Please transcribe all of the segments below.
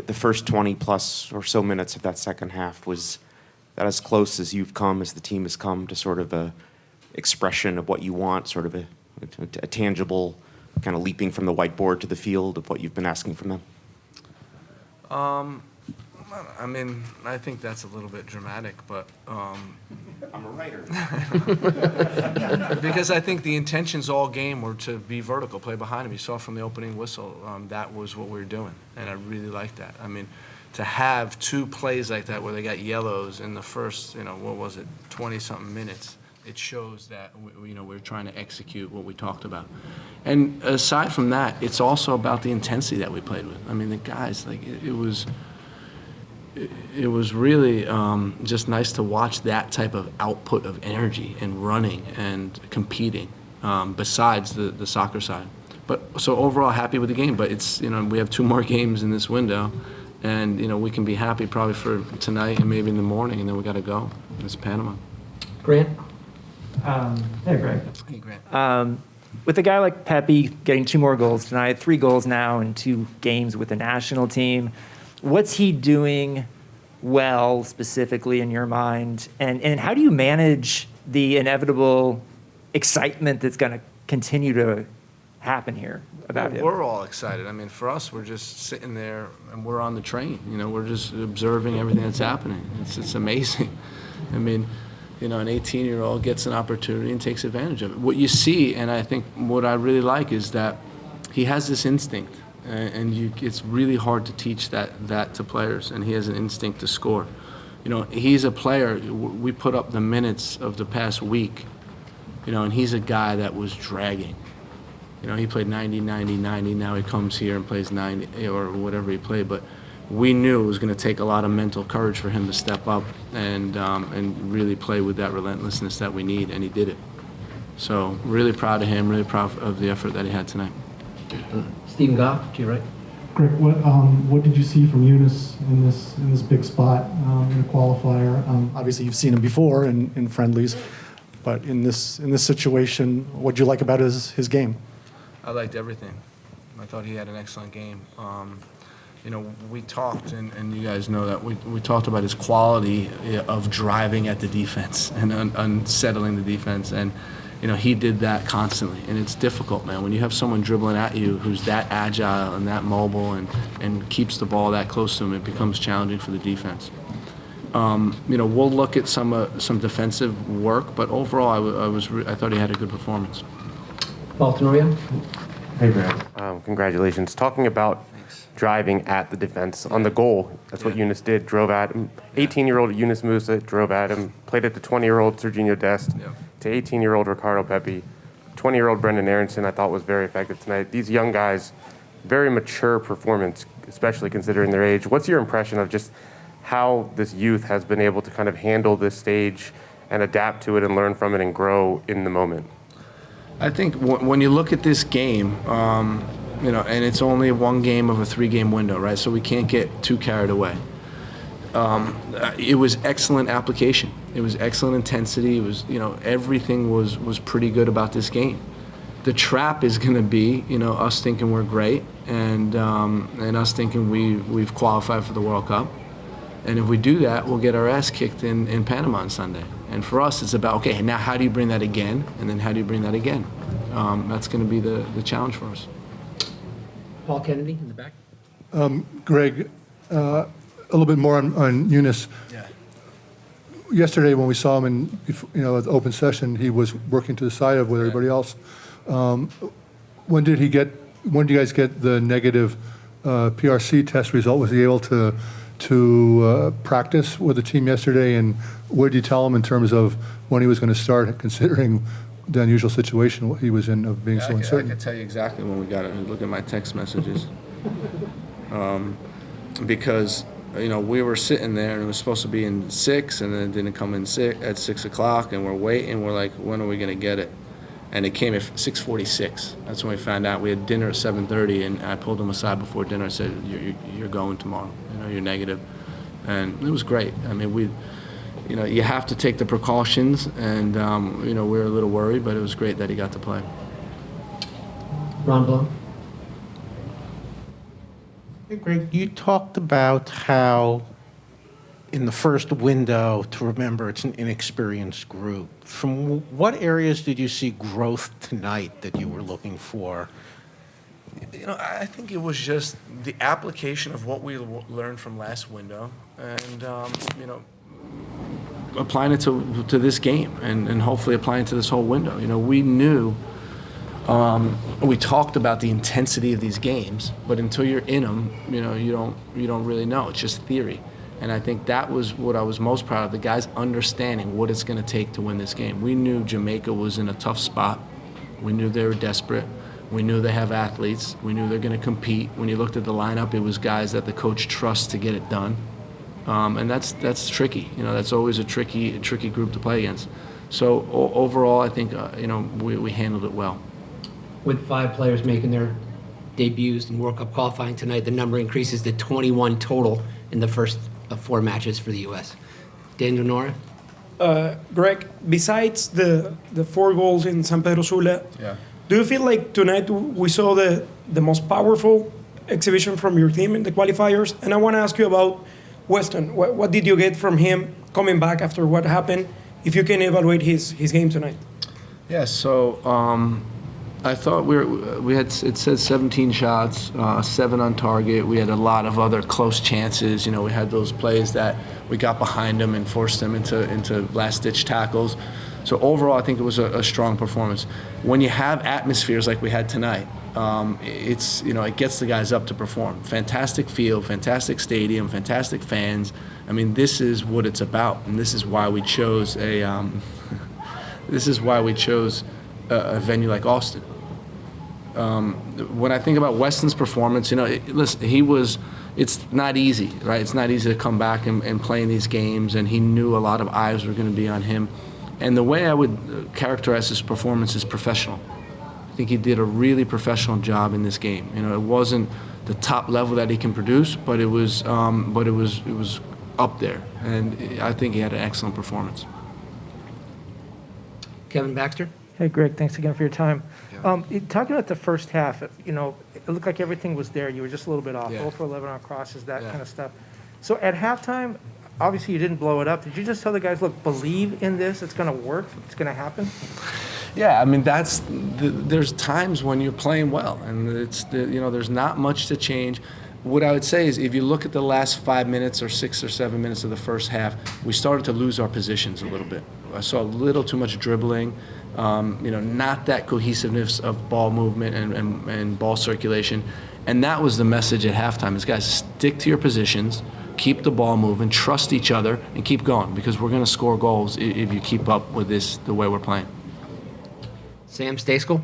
the first 20 plus or so minutes of that second half, was that as close as you've come, as the team has come to sort of a expression of what you want, sort of a tangible kind of leaping from the whiteboard to the field of what you've been asking from them? I mean, I think that's a little bit dramatic, but I'm a writer. because I think the intentions all game were to be vertical, play behind him. You saw from the opening whistle, that was what we were doing, and I really liked that. I mean, to have two plays like that where they got yellows in the first, 20-something minutes, it shows that we're trying to execute what we talked about. And aside from that, it's also about the intensity that we played with. I mean, the guys, like, it was really just nice to watch that type of output of energy and running and competing, besides the soccer side. But so overall, happy with the game. But it's we have 2 more games in this window, and we can be happy probably for tonight and maybe in the morning, and then we got to go. It's Panama. Grant? Hey, Greg. Hey, Grant. With a guy like Pepe getting 2 more goals tonight, 3 goals now in 2 games with the national team, what's he doing well specifically in your mind? And how do you manage the inevitable excitement that's going to continue to happen here about him? We're all excited. I mean, for us, we're just sitting there and we're on the train. We're just observing everything that's happening. It's amazing. I mean, an 18-year-old gets an opportunity and takes advantage of it. What you see, and I think what I really like, is that he has this instinct, and it's really hard to teach that to players, and he has an instinct to score. He's a player. We put up the minutes of the past week, and he's a guy that was dragging. He played 90, 90, 90. Now he comes here and plays 90 or whatever he played, but we knew it was going to take a lot of mental courage for him to step up and really play with that relentlessness that we need, and he did it. So really proud of him, really proud of the effort that he had tonight. Stephen Goff, to your right. Greg, what did you see from Eunice in this big spot in a qualifier? Obviously, you've seen him before in friendlies, but in this situation, what did you like about his game? I liked everything. I thought he had an excellent game. We talked, and you guys know that, we talked about his quality of driving at the defense and unsettling the defense, and he did that constantly, and it's difficult, man. When you have someone dribbling at you who's that agile and that mobile and keeps the ball that close to him, it becomes challenging for the defense. We'll look at some defensive work, but overall, I thought he had a good performance. Paul Tenorio? Hey, Greg. Congratulations. Talking about driving at the defense on the goal, that's what Eunice did, drove at him. 18-year-old Eunice Musa drove at him, played at the 20-year-old Serginho Dest, to 18-year-old Ricardo Pepi. 20-year-old Brendan Aronson I thought was very effective tonight. These young guys, very mature performance, especially considering their age. What's your impression of just how this youth has been able to kind of handle this stage and adapt to it and learn from it and grow in the moment? I think when you look at this game, and it's only 1 game of a 3-game window, right? So we can't get too carried away. It was excellent application. It was excellent intensity. It was, everything was pretty good about this game. The trap is going to be, us thinking we're great and us thinking we've qualified for the World Cup. And if we do that, we'll get our ass kicked in Panama on Sunday. And for us, it's about, okay, now how do you bring that again? And then how do you bring that again? That's going to be the challenge for us. Paul Kennedy in the back. Greg, a little bit more on Eunice. Yeah. Yesterday when we saw him in the open session, he was working to the side of with everybody else. When did you guys get the negative PRC test result? Was he able to practice with the team yesterday, and what did you tell him in terms of when he was going to start, considering the unusual situation he was in of being so uncertain? I can tell you exactly when we got it. Look at my text messages. Because we were sitting there and it was supposed to be in 6, and then it didn't come in at 6 o'clock, and we're waiting. We're like, when are we going to get it? And it came at 6:46. That's when we found out. We had dinner at 7:30, and I pulled him aside before dinner. I said, "You're going tomorrow. You're negative," and it was great. I mean, you have to take the precautions, and we were a little worried, but it was great that he got to play. Ron Blum? Greg, you talked about how in the first window to remember it's an inexperienced group. From what areas did you see growth tonight that you were looking for? I think it was just the application of what we learned from last window and, applying it to this game and hopefully applying it to this whole window. We knew, we talked about the intensity of these games, but until you're in them, you don't really know. It's just theory. And I think that was what I was most proud of, the guys understanding what it's going to take to win this game. We knew Jamaica was in a tough spot. We knew they were desperate. We knew they have athletes. We knew they're going to compete. When you looked at the lineup, it was guys that the coach trusts to get it done. And that's tricky. That's always a tricky group to play against. So overall, I think, we handled it well. With 5 players making their debuts in World Cup qualifying tonight, the number increases to 21 total in the first 4 matches for the U.S. Daniel Nora? Greg, besides the 4 goals in San Pedro Sula, do you feel like tonight we saw the most powerful exhibition from your team in the qualifiers? And I want to ask you about Weston. What did you get from him coming back after what happened? If you can evaluate his game tonight. Yeah, so I thought we had, it says 17 shots, 7 on target. We had a lot of other close chances. We had those plays that we got behind them and forced them into last-ditch tackles. So overall, I think it was a strong performance. When you have atmospheres like we had tonight, it gets the guys up to perform. Fantastic field, fantastic stadium, fantastic fans. I mean, this is what it's about, and this is why we chose a venue like Austin. When I think about Weston's performance, listen, it's not easy, right? It's not easy to come back and play in these games, and he knew a lot of eyes were going to be on him. And the way I would characterize his performance is professional. I think he did a really professional job in this game. It wasn't the top level that he can produce, but it was up there, and I think he had an excellent performance. Kevin Baxter? Hey, Greg, thanks again for your time. Talking about the first half, it looked like everything was there. You were just a little bit off, 0 for 11 on crosses, that kind of stuff. So at halftime, obviously you didn't blow it up. Did you just tell the guys, look, believe in this, it's going to work, it's going to happen? Yeah, I mean, there's times when you're playing well, and there's not much to change. What I would say is if you look at the last 5 minutes or 6 or 7 minutes of the first half, we started to lose our positions a little bit. I saw a little too much dribbling, not that cohesiveness of ball movement and ball circulation. And that was the message at halftime is, guys, stick to your positions, keep the ball moving, trust each other, and keep going, because we're going to score goals if you keep up with this the way we're playing. Sam Stejskal?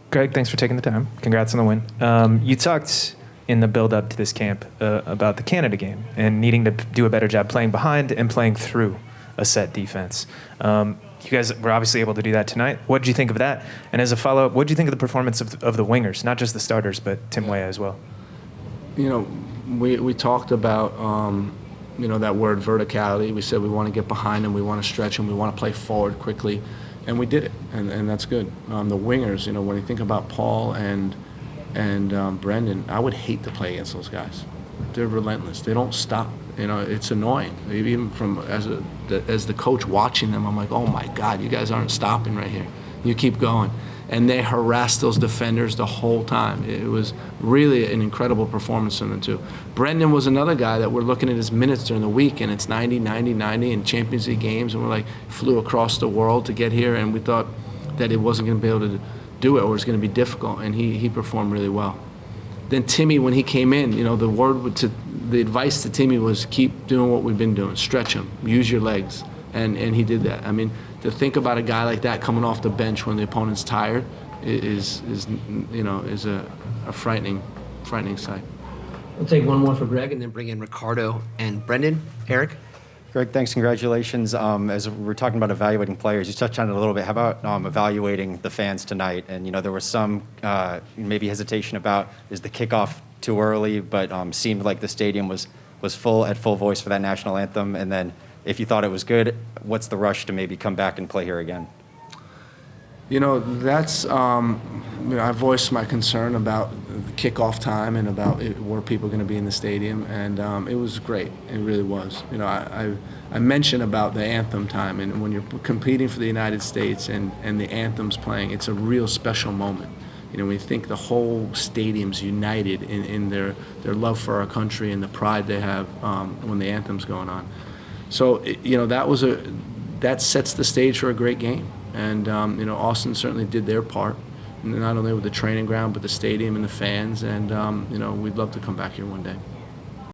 Greg, thanks for taking the time. Congrats on the win. You talked in the build-up to this camp about the Canada game and needing to do a better job playing behind and playing through a set defense. You guys were obviously able to do that tonight. What did you think of that? And as a follow-up, what did you think of the performance of the wingers, not just the starters, but Tim Weah as well? We talked about that word verticality. We said we want to get behind them, we want to stretch them, we want to play forward quickly, and we did it, and that's good. The wingers, when you think about Paul and Brendan, I would hate to play against those guys. They're relentless. They don't stop. It's annoying. Even from as the coach watching them, I'm like, oh my God, you guys aren't stopping right here. You keep going. And they harassed those defenders the whole time. It was really an incredible performance from them too. Brendan was another guy that we're looking at his minutes during the week, and it's 90, 90, 90 in Champions League games, and we're like, flew across the world to get here, and we thought that it wasn't going to be able to do it, or it was going to be difficult, and he performed really well. Then Timmy, when he came in, the advice to Timmy was keep doing what we've been doing, stretch him, use your legs, and he did that. I mean, to think about a guy like that coming off the bench when the opponent's tired is a frightening sight. We'll take one more for Greg and then bring in Ricardo and Brendan. Eric? Greg, thanks. Congratulations. As we're talking about evaluating players, you touched on it a little bit. How about evaluating the fans tonight? And, there was some maybe hesitation about, is the kickoff too early? But seemed like the stadium was full, at full voice for that national anthem. And then if you thought it was good, what's the rush to maybe come back and play here again? That's, I voiced my concern about the kickoff time and about were people going to be in the stadium, and it was great. It really was. You know, I mentioned about the anthem time, and when you're competing for the United States and the anthem's playing, it's a real special moment. You know, when you think the whole stadium's united in their love for our country and the pride they have when the anthem's going on. So, you know, that sets the stage for a great game. And, you know, Austin certainly did their part, not only with the training ground, but the stadium and the fans. And, you know, we'd love to come back here one day.